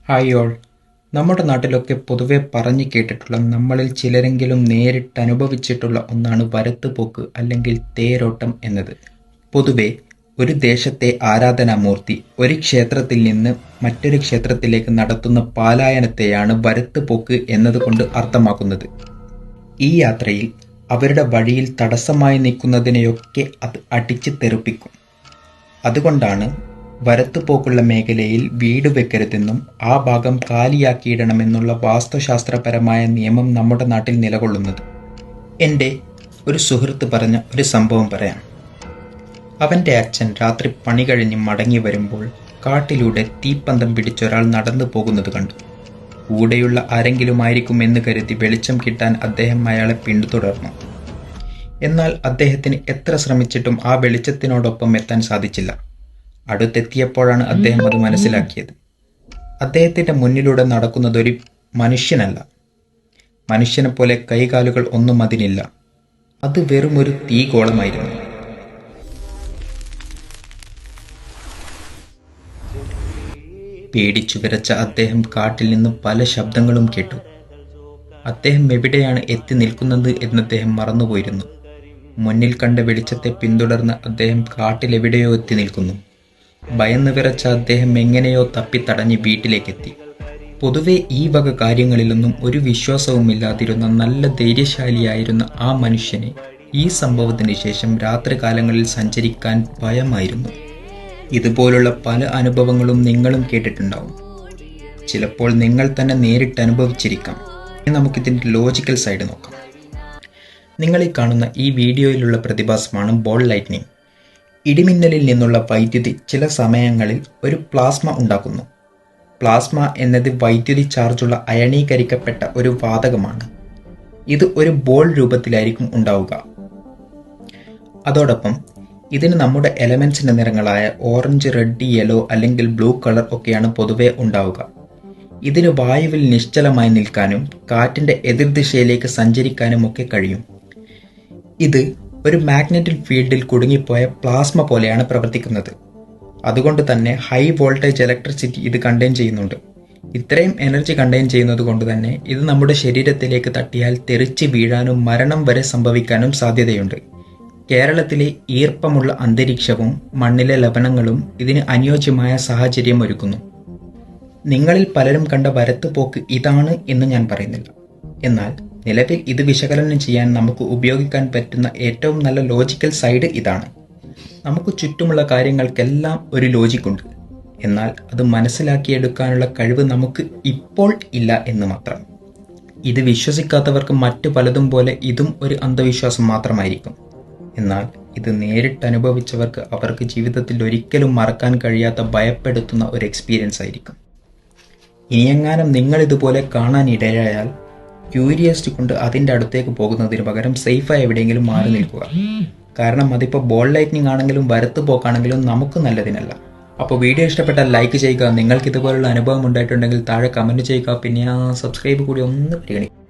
Hi all. നമ്മുടെ നാട്ടിലൊക്കെ പൊതുവെ പറഞ്ഞു കേട്ടിട്ടുള്ള നമ്മളിൽ ചിലരെങ്കിലും നേരിട്ടനുഭവിച്ചിട്ടുള്ള ഒന്നാണ് വരത്തുപോക്ക് അല്ലെങ്കിൽ തേരോട്ടം എന്നത്. പൊതുവെ ഒരു ദേശത്തെ ആരാധനാമൂർത്തി ഒരു ക്ഷേത്രത്തിൽ നിന്ന് മറ്റൊരു ക്ഷേത്രത്തിലേക്ക് നടത്തുന്ന പാലായനത്തെയാണ് വരത്തുപോക്ക് എന്നതുകൊണ്ട് അർത്ഥമാക്കുന്നത്. ഈ യാത്രയിൽ അവരുടെ വഴിയിൽ തടസ്സമായി നിൽക്കുന്നതിനെയൊക്കെ അത് അടിച്ച് തെറിപ്പിക്കും. അതുകൊണ്ടാണ് വരത്തുപോക്കുള്ള മേഖലയിൽ വീട് വെക്കരുതെന്നും ആ ഭാഗം കാലിയാക്കിയിടണമെന്നുള്ള വാസ്തുശാസ്ത്രപരമായ നിയമം നമ്മുടെ നാട്ടിൽ നിലകൊള്ളുന്നത്. എൻ്റെ ഒരു സുഹൃത്ത് പറഞ്ഞ ഒരു സംഭവം പറയാം. അവൻ്റെ അച്ഛൻ രാത്രി പണി കഴിഞ്ഞ് മടങ്ങി വരുമ്പോൾ കാട്ടിലൂടെ തീപ്പന്തം പിടിച്ചൊരാൾ നടന്നു പോകുന്നത് കണ്ടു. കൂടെയുള്ള ആരെങ്കിലുമായിരിക്കും എന്ന് കരുതി വെളിച്ചം കിട്ടാൻ അദ്ദേഹം അയാളെ പിന്തുടർന്നു. എന്നാൽ അദ്ദേഹത്തിന് എത്ര ശ്രമിച്ചിട്ടും ആ വെളിച്ചത്തിനോടൊപ്പം എത്താൻ സാധിച്ചില്ല. അടുത്തെത്തിയപ്പോഴാണ് അദ്ദേഹം അത് മനസ്സിലാക്കിയത്. അദ്ദേഹത്തിൻ്റെ മുന്നിലൂടെ നടക്കുന്നത് ഒരു മനുഷ്യനല്ല. മനുഷ്യനെ പോലെ കൈകാലുകൾ ഒന്നും അതിനില്ല. അത് വെറും ഒരു തീഗോളമായിരുന്നു. പേടിച്ചു വിറച്ച അദ്ദേഹം കാട്ടിൽ നിന്ന് പല ശബ്ദങ്ങളും കേട്ടു. അദ്ദേഹം എവിടെയാണ് എത്തി നിൽക്കുന്നത് എന്ന് അദ്ദേഹം മറന്നുപോയിരുന്നു. മുന്നിൽ കണ്ട വെളിച്ചത്തെ പിന്തുടർന്ന് അദ്ദേഹം കാട്ടിലെവിടെയോ എത്തി നിൽക്കുന്നു. ഭയന്ന് വിറച്ച അദ്ദേഹം എങ്ങനെയോ തപ്പിത്തടഞ്ഞ് വീട്ടിലേക്കെത്തി. പൊതുവെ ഈ വക കാര്യങ്ങളിലൊന്നും ഒരു വിശ്വാസവുമില്ലാതിരുന്ന നല്ല ധൈര്യശാലിയായിരുന്ന ആ മനുഷ്യനെ ഈ സംഭവത്തിന് ശേഷം രാത്രികാലങ്ങളിൽ സഞ്ചരിക്കാൻ ഭയമായിരുന്നു. ഇതുപോലുള്ള പല അനുഭവങ്ങളും നിങ്ങളും കേട്ടിട്ടുണ്ടാവും. ചിലപ്പോൾ നിങ്ങൾ തന്നെ നേരിട്ട് അനുഭവിച്ചിരിക്കാം. നമുക്കിതിൻ്റെ ലോജിക്കൽ സൈഡ് നോക്കാം. നിങ്ങളീ കാണുന്ന ഈ വീഡിയോയിലുള്ള പ്രതിഭാസമാണ് ബോൾ ലൈറ്റ്നിങ്. ഇടിമിന്നലിൽ നിന്നുള്ള വൈദ്യുതി ചില സമയങ്ങളിൽ ഒരു പ്ലാസ്മ ഉണ്ടാക്കുന്നു. പ്ലാസ്മ എന്നത് വൈദ്യുതി ചാർജുള്ള അയണീകരിക്കപ്പെട്ട ഒരു വാതകമാണ്. ഇത് ഒരു ബോൾ രൂപത്തിലായിരിക്കും ഉണ്ടാവുക. അതോടൊപ്പം ഇതിന് നമ്മുടെ എലമെന്റ്സിന്റെ നിറങ്ങളായ ഓറഞ്ച്, റെഡ്, യെല്ലോ അല്ലെങ്കിൽ ബ്ലൂ കളർ ഒക്കെയാണ് പൊതുവെ ഉണ്ടാവുക. ഇതിന് വായുവിൽ നിശ്ചലമായി നിൽക്കാനും കാറ്റിന്റെ എതിർദിശയിലേക്ക് സഞ്ചരിക്കാനും ഒക്കെ കഴിയും. ഇത് ഒരു മാഗ്നറ്റിക് ഫീൽഡിൽ കുടുങ്ങിപ്പോയ പ്ലാസ്മ പോലെയാണ് പ്രവർത്തിക്കുന്നത്. അതുകൊണ്ട് തന്നെ ഹൈ വോൾട്ടേജ് ഇലക്ട്രിസിറ്റി ഇത് കണ്ടെയ്ൻ ചെയ്യുന്നുണ്ട്. ഇത്രയും എനർജി കണ്ടെയ്ൻ ചെയ്യുന്നത് കൊണ്ട് തന്നെ ഇത് നമ്മുടെ ശരീരത്തിലേക്ക് തട്ടിയാൽ തെറിച്ച് വീഴാനും മരണം വരെ സംഭവിക്കാനും സാധ്യതയുണ്ട്. കേരളത്തിലെ ഈർപ്പമുള്ള അന്തരീക്ഷവും മണ്ണിലെ ലവണങ്ങളും ഇതിന് അനുയോജ്യമായ സാഹചര്യം ഒരുക്കുന്നു. നിങ്ങളിൽ പലരും കണ്ട വരത്തുപോക്ക് ഇതാണ് എന്ന് ഞാൻ പറയുന്നില്ല. എന്നാൽ നിലവിൽ ഇത് വിശകലനം ചെയ്യാൻ നമുക്ക് ഉപയോഗിക്കാൻ പറ്റുന്ന ഏറ്റവും നല്ല ലോജിക്കൽ സൈഡ് ഇതാണ്. നമുക്ക് ചുറ്റുമുള്ള കാര്യങ്ങൾക്കെല്ലാം ഒരു ലോജിക്കുണ്ട്. എന്നാൽ അത് മനസ്സിലാക്കിയെടുക്കാനുള്ള കഴിവ് നമുക്ക് ഇപ്പോൾ ഇല്ല എന്ന് മാത്രം. ഇത് വിശ്വസിക്കാത്തവർക്ക് മറ്റു പലതും പോലെ ഇതും ഒരു അന്ധവിശ്വാസം മാത്രമായിരിക്കും. എന്നാൽ ഇത് നേരിട്ട് അനുഭവിച്ചവർക്ക് അവർക്ക് ജീവിതത്തിൽ ഒരിക്കലും മറക്കാൻ കഴിയാത്ത ഭയപ്പെടുത്തുന്ന ഒരു എക്സ്പീരിയൻസ് ആയിരിക്കും. ഇനിയെങ്ങാനും നിങ്ങൾ ഇതുപോലെ കാണാൻ ഇടയായാൽ ക്യൂരിയോസിറ്റി കൊണ്ട് അതിൻ്റെ അടുത്തേക്ക് പോകുന്നതിന് പകരം സേഫായി എവിടെയെങ്കിലും മാറി നിൽക്കുക. കാരണം അതിപ്പോൾ ബോൾ ലൈറ്റ്നിങ് ആണെങ്കിലും വരത്തുപോക്കാണെങ്കിലും നമുക്ക് നല്ലതിനല്ല. അപ്പോൾ വീഡിയോ ഇഷ്ടപ്പെട്ടാൽ ലൈക്ക് ചെയ്യുക. നിങ്ങൾക്ക് ഇതുപോലുള്ള അനുഭവം ഉണ്ടായിട്ടുണ്ടെങ്കിൽ താഴെ കമൻറ്റ് ചെയ്യുക. പിന്നെ ആ സബ്സ്ക്രൈബ് കൂടി ഒന്ന് പരിഗണിക്കുക.